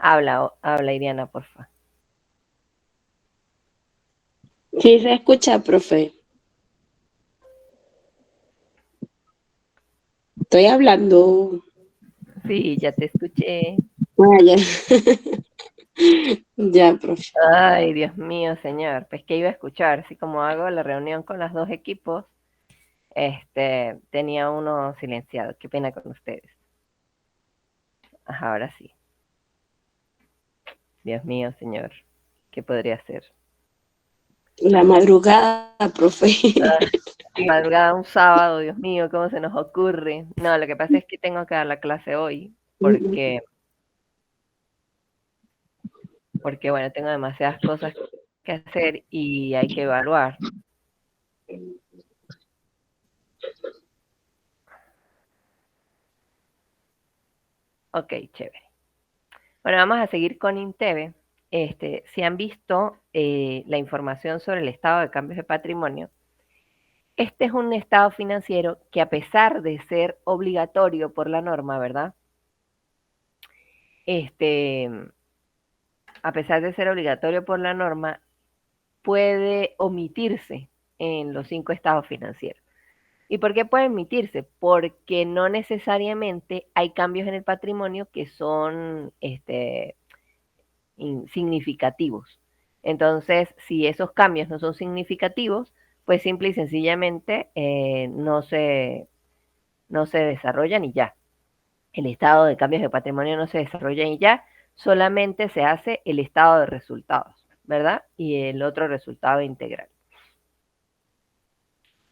Habla, Iriana, porfa. Sí, se escucha, profe. Estoy hablando. Sí, ya te escuché. Ah, ya. Ya, profe. Ay, Dios mío, señor. Pues que iba a escuchar, así como hago la reunión con los dos equipos, tenía uno silenciado. Qué pena con ustedes. Ajá, ahora sí. Dios mío, señor. ¿Qué podría hacer? La madrugada, profe. Ah, madrugada un sábado, Dios mío, ¿cómo se nos ocurre? No, lo que pasa es que tengo que dar la clase hoy porque bueno, tengo demasiadas cosas que hacer y hay que evaluar. Ok, chévere. Bueno, vamos a seguir con Inteve. Si han visto la información sobre el estado de cambios de patrimonio, este es un estado financiero que a pesar de ser obligatorio por la norma, ¿verdad? Este, a pesar de ser obligatorio por la norma, puede omitirse en los 5 estados financieros. ¿Y por qué puede omitirse? Porque no necesariamente hay cambios en el patrimonio que son significativos. Entonces, si esos cambios no son significativos, pues simple y sencillamente no se desarrollan y ya. El estado de cambios de patrimonio no se desarrolla y ya, solamente se hace el estado de resultados, ¿verdad? Y el otro resultado integral.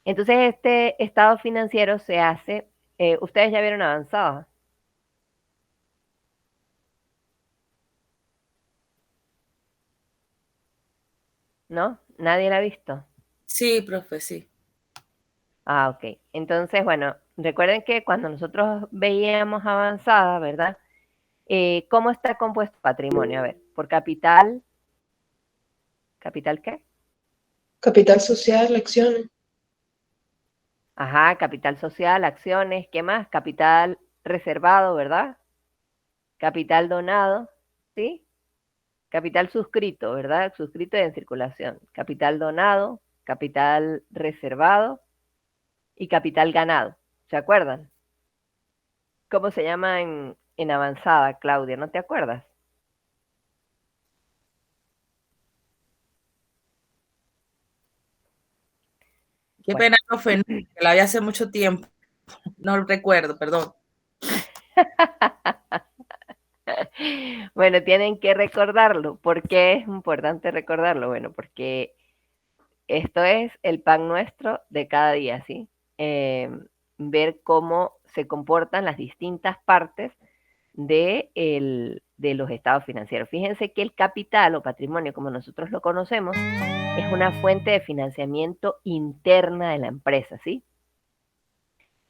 Entonces, este estado financiero se hace, ustedes ya vieron avanzada, ¿no? Nadie la ha visto. Sí, profe, sí. Ah, ok. Entonces, bueno, recuerden que cuando nosotros veíamos avanzada, ¿verdad? ¿Cómo está compuesto el patrimonio? A ver, por capital, ¿capital qué? Capital social, acciones. Ajá, capital social, acciones, ¿qué más? Capital reservado, ¿verdad? Capital donado, ¿sí? Capital suscrito, ¿verdad? Suscrito y en circulación. Capital donado, capital reservado y capital ganado. ¿Se acuerdan? ¿Cómo se llama en avanzada, Claudia? ¿No te acuerdas? Qué Bueno. pena, profe, no, que la vi hace mucho tiempo. No lo recuerdo, perdón. Bueno, tienen que recordarlo. ¿Por qué es importante recordarlo? Bueno, porque esto es el pan nuestro de cada día, ¿sí? Ver cómo se comportan las distintas partes de los estados financieros. Fíjense que el capital o patrimonio, como nosotros lo conocemos, es una fuente de financiamiento interna de la empresa, ¿sí?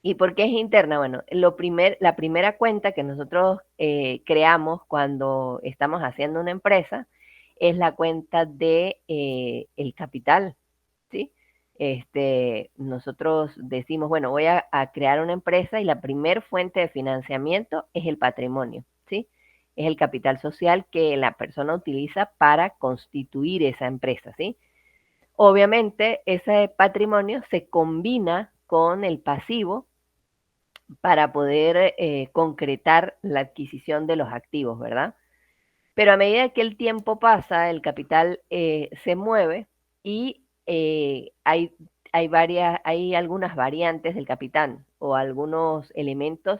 ¿Y por qué es interna? Bueno, la primera cuenta que nosotros creamos cuando estamos haciendo una empresa es la cuenta de el capital, ¿sí? Nosotros decimos, bueno, voy a crear una empresa y la primer fuente de financiamiento es el patrimonio, ¿sí? Es el capital social que la persona utiliza para constituir esa empresa, ¿sí? Obviamente, ese patrimonio se combina con el pasivo para poder concretar la adquisición de los activos, ¿verdad? Pero a medida que el tiempo pasa, el capital se mueve y hay algunas variantes del capital o algunos elementos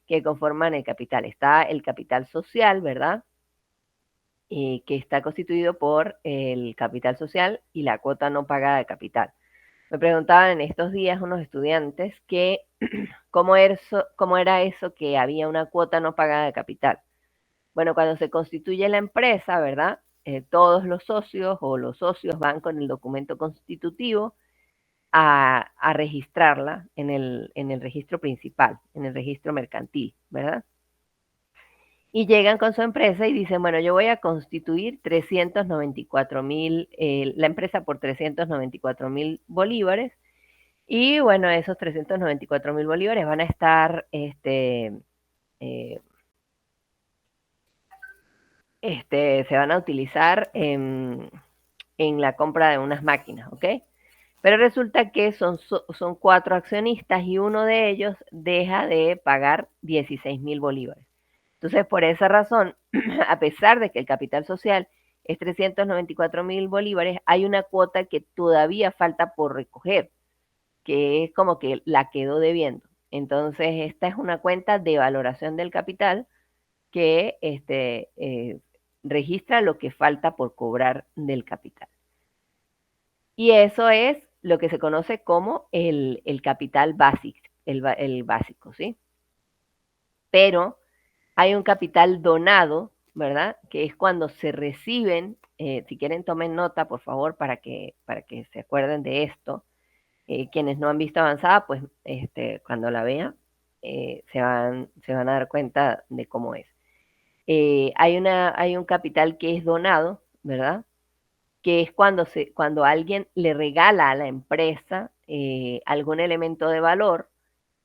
que conforman el capital. Está el capital social, ¿verdad? Que está constituido por el capital social y la cuota no pagada de capital. Me preguntaban en estos días unos estudiantes que cómo era eso que había una cuota no pagada de capital. Bueno, cuando se constituye la empresa, ¿verdad? Todos los socios o los socios van con el documento constitutivo a registrarla en el registro principal, en el registro mercantil, ¿verdad? Y llegan con su empresa y dicen, bueno, yo voy a constituir 394,000, la empresa por 394,000 bolívares. Y bueno, esos 394,000 bolívares van a estar eh, se van a utilizar en la compra de unas máquinas, ¿ok? Pero resulta que son 4 accionistas y uno de ellos deja de pagar 16.000 bolívares. Entonces, por esa razón, a pesar de que el capital social es 394.000 bolívares, hay una cuota que todavía falta por recoger, que es como que la quedó debiendo. Entonces, esta es una cuenta de valoración del capital que registra lo que falta por cobrar del capital. Y eso es lo que se conoce como el capital básico, el básico, ¿sí? Pero hay un capital donado, ¿verdad? Que es cuando se reciben, si quieren tomen nota, por favor, para que se acuerden de esto. Quienes no han visto avanzada, pues cuando la vean, se van a dar cuenta de cómo es. Hay un capital que es donado, ¿verdad? Que es cuando alguien le regala a la empresa algún elemento de valor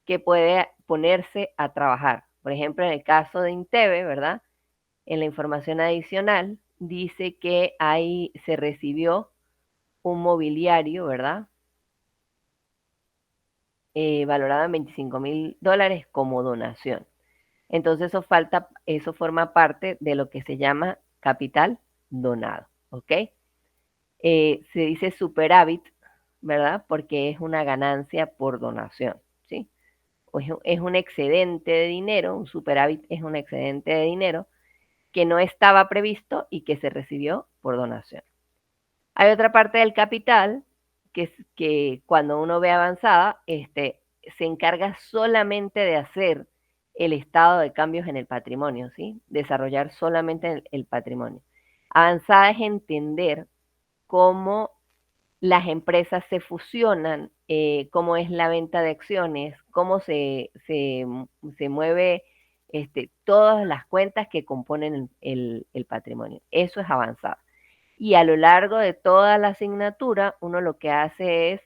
que puede ponerse a trabajar. Por ejemplo, en el caso de Inteve, ¿verdad? En la información adicional dice que ahí se recibió un mobiliario, ¿verdad? Valorado en $25.000 como donación. Entonces eso forma parte de lo que se llama capital donado, ¿ok? Se dice superávit, ¿verdad? Porque es una ganancia por donación, ¿sí? O es un excedente de dinero, un superávit es un excedente de dinero que no estaba previsto y que se recibió por donación. Hay otra parte del capital que cuando uno ve avanzada, se encarga solamente de hacer el estado de cambios en el patrimonio, ¿sí? Desarrollar solamente el patrimonio. Avanzada es entender cómo las empresas se fusionan, cómo es la venta de acciones, cómo se mueve todas las cuentas que componen el patrimonio. Eso es avanzada. Y a lo largo de toda la asignatura, uno lo que hace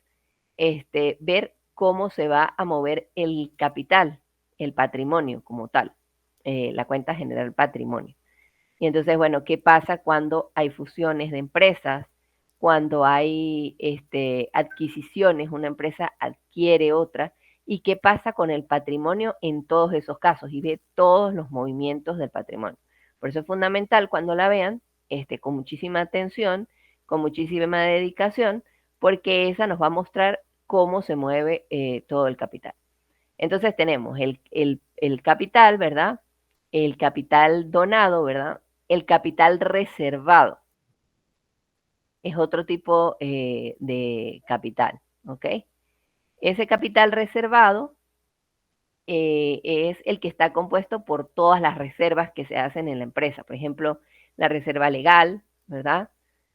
es ver cómo se va a mover el capital, el patrimonio como tal, la cuenta general patrimonio. Y entonces, bueno, ¿qué pasa cuando hay fusiones de empresas? Cuando hay adquisiciones, una empresa adquiere otra. ¿Y qué pasa con el patrimonio en todos esos casos? Y ve todos los movimientos del patrimonio. Por eso es fundamental cuando la vean, con muchísima atención, con muchísima dedicación, porque esa nos va a mostrar cómo se mueve todo el capital. Entonces tenemos el capital, ¿verdad? El capital donado, ¿verdad? El capital reservado es otro tipo de capital, ¿ok? Ese capital reservado es el que está compuesto por todas las reservas que se hacen en la empresa. Por ejemplo, la reserva legal, ¿verdad?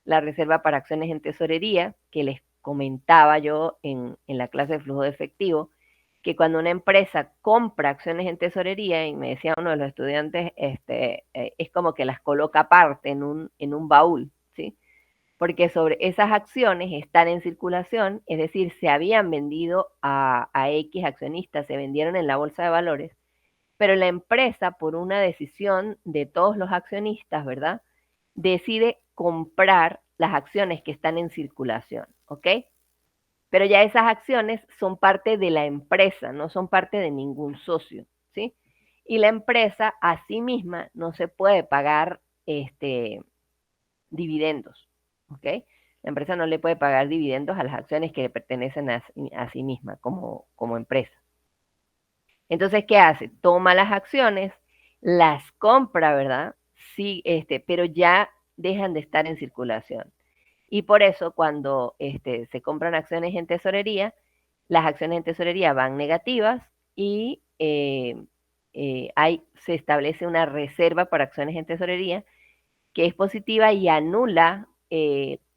La reserva para acciones en tesorería, que les comentaba yo en la clase de flujo de efectivo, que cuando una empresa compra acciones en tesorería, y me decía uno de los estudiantes, es como que las coloca aparte en un baúl, ¿sí? Porque sobre esas acciones están en circulación, es decir, se habían vendido a X accionistas, se vendieron en la bolsa de valores, pero la empresa, por una decisión de todos los accionistas, ¿verdad? Decide comprar las acciones que están en circulación, ¿ok? Pero ya esas acciones son parte de la empresa, no son parte de ningún socio, ¿sí? Y la empresa a sí misma no se puede pagar dividendos, ¿ok? La empresa no le puede pagar dividendos a las acciones que le pertenecen a sí misma como empresa. Entonces, ¿qué hace? Toma las acciones, las compra, ¿verdad? Sí, pero ya dejan de estar en circulación. Y por eso cuando se compran acciones en tesorería, las acciones en tesorería van negativas y se establece una reserva para acciones en tesorería que es positiva y anula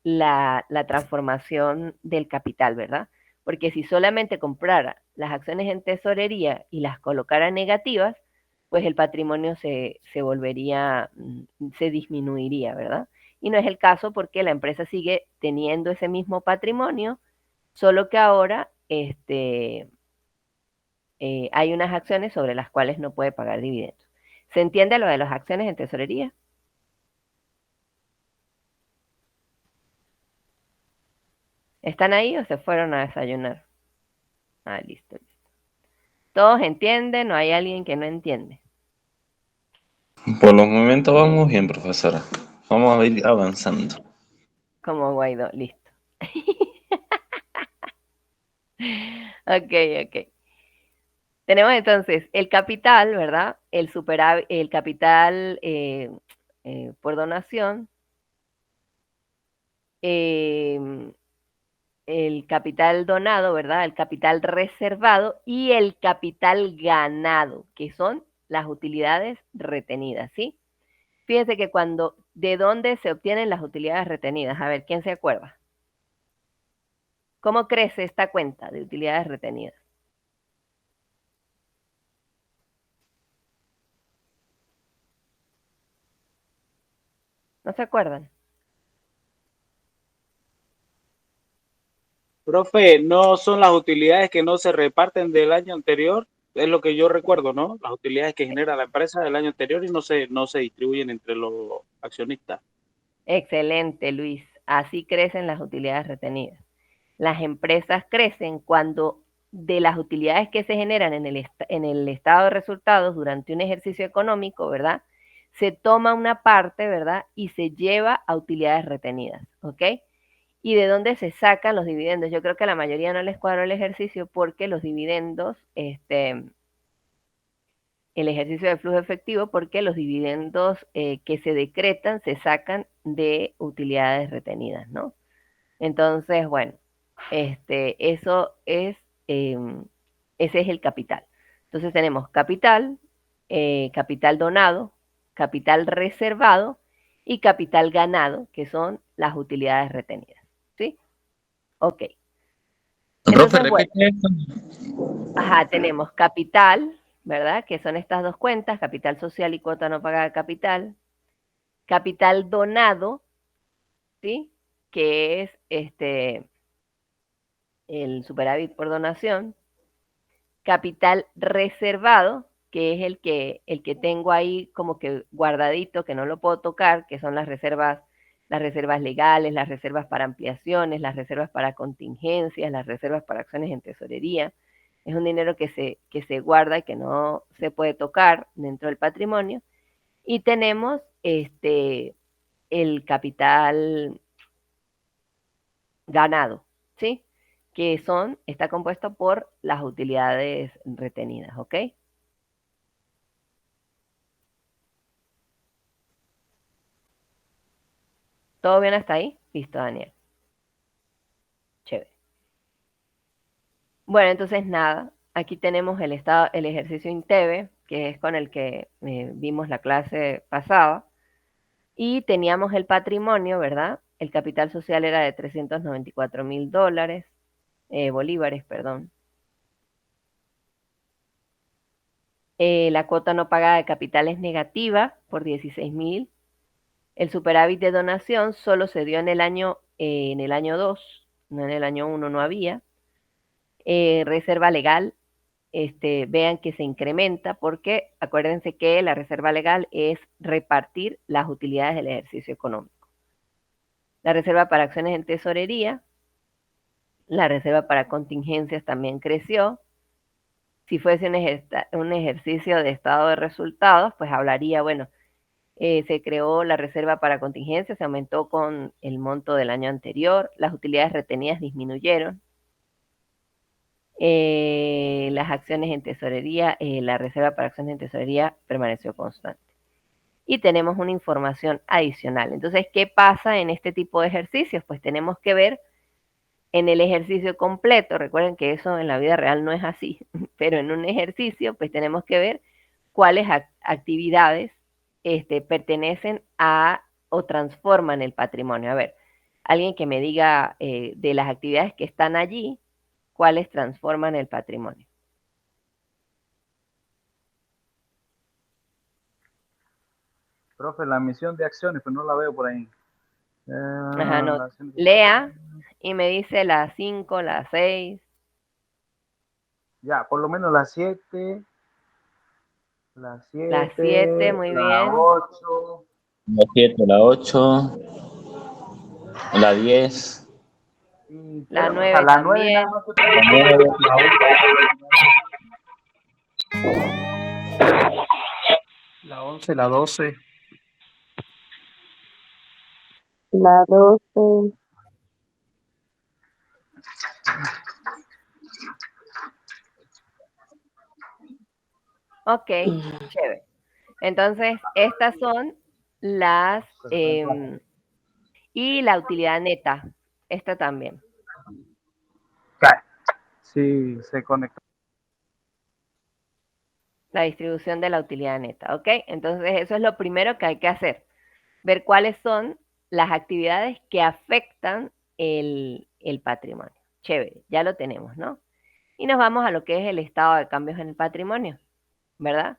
la transformación del capital, ¿verdad? Porque si solamente comprara las acciones en tesorería y las colocara negativas, pues el patrimonio se disminuiría, ¿verdad? Y no es el caso porque la empresa sigue teniendo ese mismo patrimonio, solo que ahora hay unas acciones sobre las cuales no puede pagar dividendos. ¿Se entiende lo de las acciones en tesorería? ¿Están ahí o se fueron a desayunar? Ah, listo, listo. ¿Todos entienden o hay alguien que no entiende? Por los momentos vamos bien, profesora. Vamos a ir avanzando. Como Guaidó, listo. Ok, ok. Tenemos entonces el capital, ¿verdad? El capital por donación, eh, el capital donado, ¿verdad? El capital reservado y el capital ganado, que son las utilidades retenidas, ¿sí? Fíjense que ¿de dónde se obtienen las utilidades retenidas? A ver, ¿quién se acuerda? ¿Cómo crece esta cuenta de utilidades retenidas? ¿No se acuerdan? Profe, no son las utilidades que no se reparten del año anterior, es lo que yo recuerdo, ¿no? Las utilidades que genera la empresa del año anterior y no se distribuyen entre los accionistas. Excelente, Luis. Así crecen las utilidades retenidas. Las empresas crecen cuando de las utilidades que se generan en el estado de resultados durante un ejercicio económico, ¿verdad? Se toma una parte, ¿verdad? Y se lleva a utilidades retenidas, ¿ok? ¿Y de dónde se sacan los dividendos? Yo creo que a la mayoría no les cuadró el ejercicio porque los dividendos, el ejercicio de flujo efectivo, porque los dividendos que se decretan se sacan de utilidades retenidas, ¿no? Entonces, bueno, eso es, ese es el capital. Entonces tenemos capital, capital donado, capital reservado y capital ganado, que son las utilidades retenidas. ¿Sí? Ok. Profe, Entonces, bueno, repite eso. ajá, tenemos capital, ¿verdad? Que son estas dos cuentas, capital social y cuota no pagada de capital. Capital donado, ¿sí? Que es el superávit por donación. Capital reservado, que es el que tengo ahí como que guardadito, que no lo puedo tocar, que son las reservas legales, las reservas para ampliaciones, las reservas para contingencias, las reservas para acciones en tesorería. Es un dinero que se guarda y que no se puede tocar dentro del patrimonio. Y tenemos el capital ganado, ¿sí? Que está compuesto por las utilidades retenidas, ¿ok? ¿Todo bien hasta ahí? Listo, Daniel. Chévere. Bueno, entonces nada, aquí tenemos el ejercicio INTEBE, que es con el que vimos la clase pasada, y teníamos el patrimonio, ¿verdad? El capital social era de 394.000 dólares, bolívares, perdón. La cuota no pagada de capital es negativa por 16.000. El superávit de donación solo se dio en el año 2, no en el año 1 no había. Reserva legal, vean que se incrementa porque acuérdense que la reserva legal es repartir las utilidades del ejercicio económico. La reserva para acciones en tesorería, la reserva para contingencias también creció. Si fuese un ejercicio de estado de resultados, pues hablaría, bueno, se creó la reserva para contingencias, se aumentó con el monto del año anterior, las utilidades retenidas disminuyeron, las acciones en tesorería, la reserva para acciones en tesorería permaneció constante. Y tenemos una información adicional. Entonces, ¿qué pasa en este tipo de ejercicios? Pues tenemos que ver en el ejercicio completo, recuerden que eso en la vida real no es así, pero en un ejercicio, pues tenemos que ver cuáles actividades pertenecen a o transforman el patrimonio. A ver, alguien que me diga de las actividades que están allí, cuáles transforman el patrimonio. Profe, la emisión de acciones, pues no la veo por ahí. Ajá, no. Lea y me dice las 5, las 6. Ya, por lo menos las 7, Las 7, muy la bien. 8. La 7, la 8, la 10. Y La creo, o 9 sea, la 9 nada también. más que la 9, la 11, la 12. La 12. Ok, chévere. Entonces, estas son las... y la utilidad neta. Esta también. Sí, se conectó. La distribución de la utilidad neta. ¿Ok? Entonces, eso es lo primero que hay que hacer. Ver cuáles son las actividades que afectan el patrimonio. Chévere, ya lo tenemos, ¿no? Y nos vamos a lo que es el estado de cambios en el patrimonio, ¿verdad?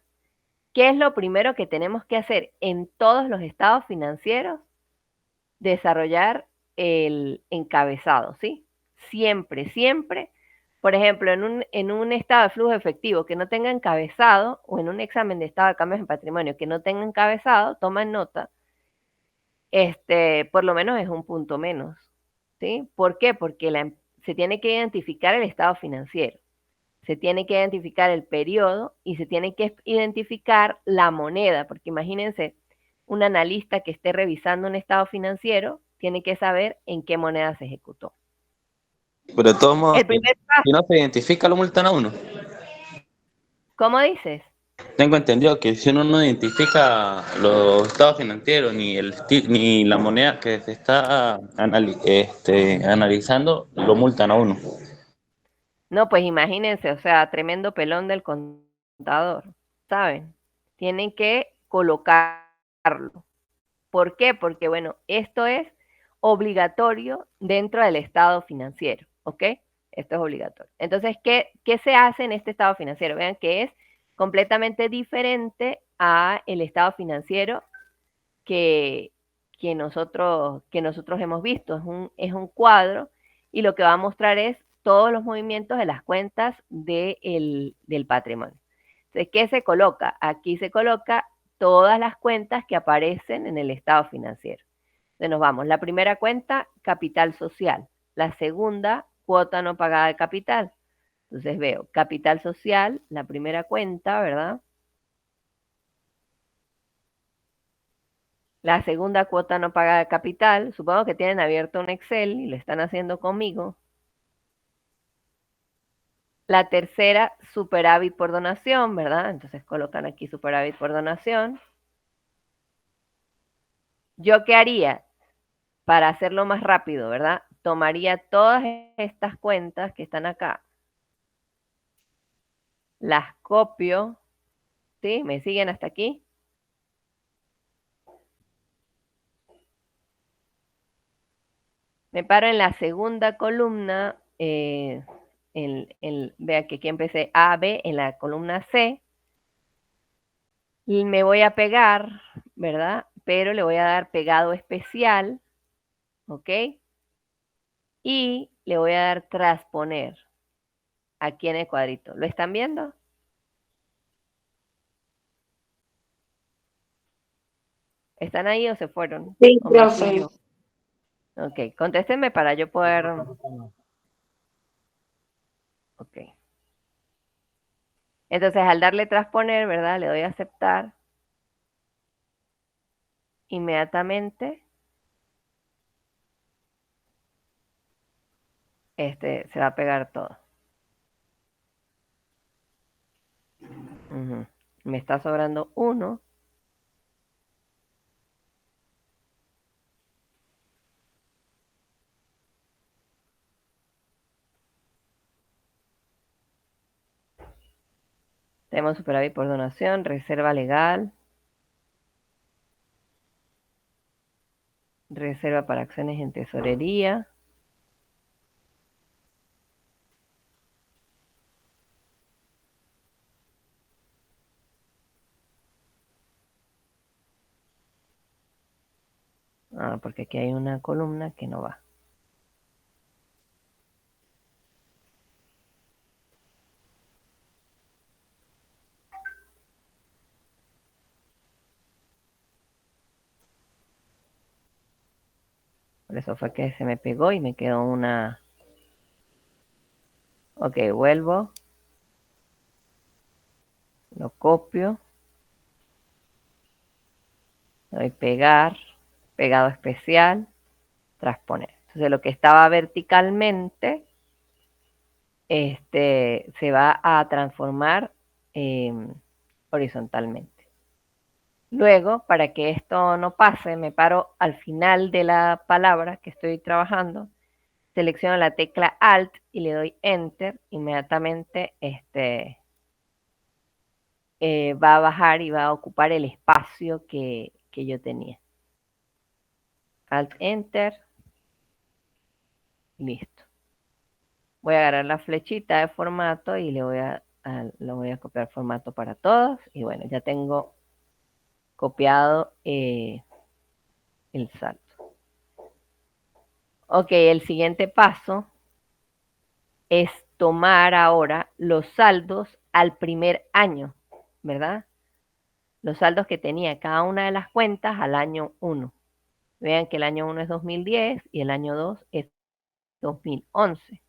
¿Qué es lo primero que tenemos que hacer en todos los estados financieros? Desarrollar el encabezado, ¿sí? Siempre, siempre. Por ejemplo, en un estado de flujo efectivo que no tenga encabezado, o en un examen de estado de cambios en patrimonio que no tenga encabezado, toma nota, por lo menos es un punto menos, ¿sí? ¿Por qué? Porque se tiene que identificar el estado financiero, se tiene que identificar el periodo y se tiene que identificar la moneda, porque imagínense, un analista que esté revisando un estado financiero tiene que saber en qué moneda se ejecutó. Pero de todos modos, El primer paso, si no se identifica, lo multan a uno. ¿cómo dices? Tengo entendido que si uno no identifica los estados financieros ni la moneda que se está analizando, lo multan a uno. No, pues imagínense, o sea, tremendo pelón del contador, ¿saben? Tienen que colocarlo. ¿Por qué? Porque, bueno, esto es obligatorio dentro del estado financiero, ¿ok? Esto es obligatorio. Entonces, ¿qué se hace en este estado financiero? Vean que es completamente diferente a el estado financiero que, que nosotros hemos visto. Es un cuadro y lo que va a mostrar es todos los movimientos de las cuentas del patrimonio. Entonces, ¿qué se coloca? Aquí se coloca todas las cuentas que aparecen en el estado financiero. Entonces nos vamos. La primera cuenta, capital social. La segunda, cuota no pagada de capital. Entonces veo capital social, la primera cuenta, ¿verdad? La segunda cuota no pagada de capital. Supongo que tienen abierto un Excel y lo están haciendo conmigo. La tercera, superávit por donación, ¿verdad? Entonces colocan aquí superávit por donación. ¿Yo qué haría? Para hacerlo más rápido, ¿verdad? Tomaría todas estas cuentas que están acá, las copio, ¿sí? ¿Me siguen hasta aquí? Me paro en la segunda columna, vea que aquí empecé A, B, en la columna C, y me voy a pegar, ¿verdad? Pero le voy a dar pegado especial, ¿ok? Y le voy a dar transponer aquí en el cuadrito. ¿Lo están viendo? ¿Están ahí o se fueron? Sí, ¿O me fui profe. yo? Ok, contéstenme para yo poder... Ok. Entonces, al darle transponer, ¿verdad? Le doy a aceptar. Inmediatamente, se va a pegar todo. Me está sobrando uno. Tenemos superávit por donación, reserva legal, reserva para acciones en tesorería. Ah, porque aquí hay una columna que no va. eso fue que se me pegó y me quedó una... Ok, vuelvo. Lo copio. Doy pegar. Pegado especial. Transponer. Entonces lo que estaba verticalmente se va a transformar horizontalmente. Luego, para que esto no pase, me paro al final de la palabra que estoy trabajando, selecciono la tecla Alt y le doy Enter. Inmediatamente va a bajar y va a ocupar el espacio que yo tenía. Alt Enter. Listo. Voy a agarrar la flechita de formato y lo voy a copiar formato para todos. Y bueno, ya tengo copiado el saldo. Ok, el siguiente paso es tomar ahora los saldos al primer año, ¿verdad? Los saldos que tenía cada una de las cuentas al año 1. Vean que el año 1 es 2010 y el año 2 es 2011.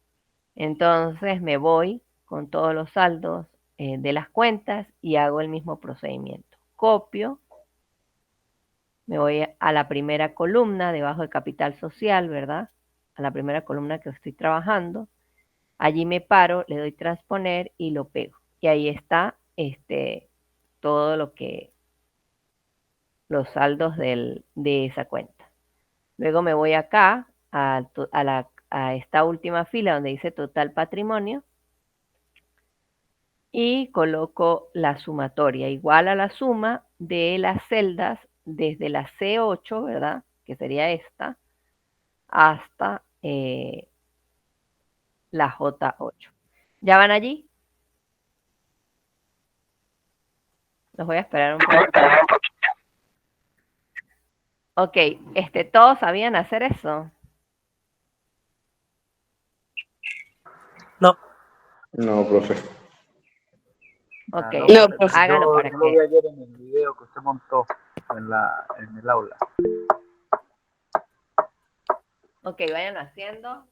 Entonces me voy con todos los saldos de las cuentas y hago el mismo procedimiento. Copio, me voy a la primera columna debajo de capital social, ¿verdad? A la primera columna que estoy trabajando. Allí me paro, le doy transponer y lo pego. Y ahí está todo lo que los saldos de esa cuenta. Luego me voy acá a esta última fila donde dice total patrimonio y coloco la sumatoria igual a la suma de las celdas desde la C8, ¿verdad? Que sería esta, hasta la J8. ¿Ya van allí? Los voy a esperar un poco. Ok, ¿todos sabían hacer eso? No. No, profe. Ok, No, profe, háganlo yo para lo vi que... ayer en el video que usted montó en el aula. Ok, vayan haciendo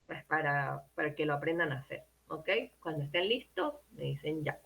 pues para que lo aprendan a hacer. Ok, cuando estén listos, me dicen ya.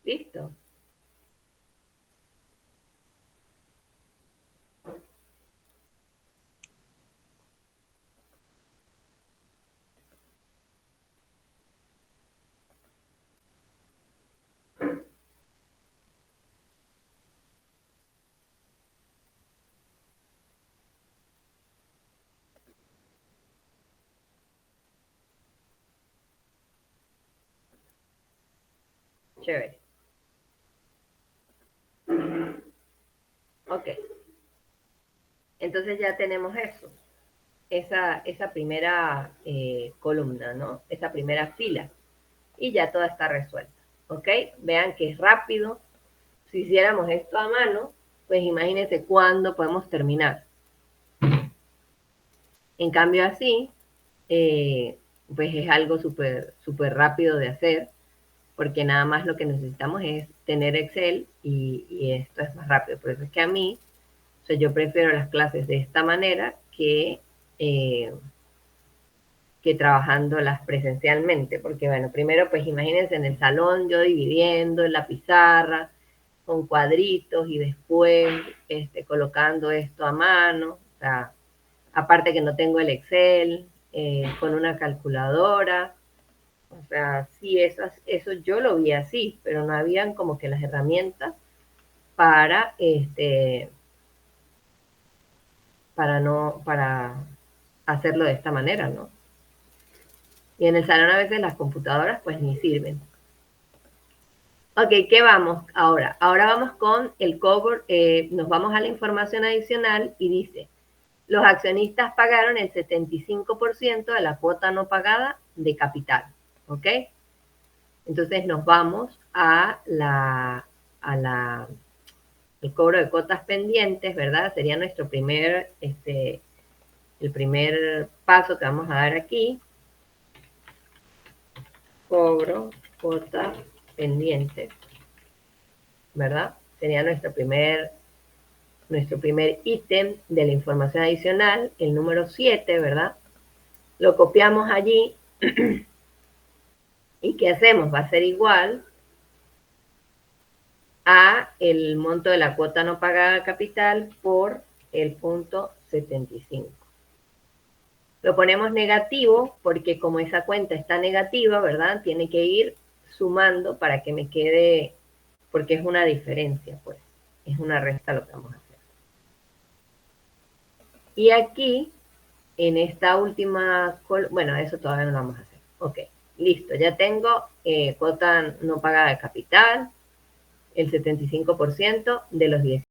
¿Listo? Chévere. Ok. Entonces ya tenemos eso. Esa primera columna, ¿no? Esa primera fila. Y ya toda está resuelta. ¿Ok? Vean que es rápido. Si hiciéramos esto a mano, pues imagínense cuándo podemos terminar. En cambio así, pues es algo súper rápido de hacer, porque nada más lo que necesitamos es tener Excel y esto es más rápido. Por eso es que a mí O sea, yo prefiero las clases de esta manera que trabajándolas presencialmente, porque bueno, primero pues imagínense en el salón yo dividiendo en la pizarra con cuadritos y después colocando esto a mano, o sea, aparte que no tengo el Excel, con una calculadora, o sea, sí, eso yo lo vi así, pero no habían como que las herramientas para para hacerlo de esta manera, ¿no? Y en el salón a veces las computadoras pues ni sirven. Ok, ¿qué vamos ahora? Ahora vamos con el cover, nos vamos a la información adicional y dice, los accionistas pagaron el 75% de la cuota no pagada de capital, ¿ok? Entonces nos vamos a el cobro de cuotas pendientes, ¿verdad? Sería nuestro primer, el primer paso que vamos a dar aquí. Cobro, cuota pendiente, ¿verdad? Sería nuestro primer ítem de la información adicional, el número 7, ¿verdad? Lo copiamos allí y ¿qué hacemos? Va a ser igual a el monto de la cuota no pagada de capital por el punto 75. Lo ponemos negativo porque como esa cuenta está negativa, ¿verdad? Tiene que ir sumando para que me quede, porque es una diferencia, pues. Es una resta lo que vamos a hacer. Y aquí, en esta última, bueno, eso todavía no lo vamos a hacer. Ok, listo. Ya tengo cuota no pagada de capital, el 75% de los 10.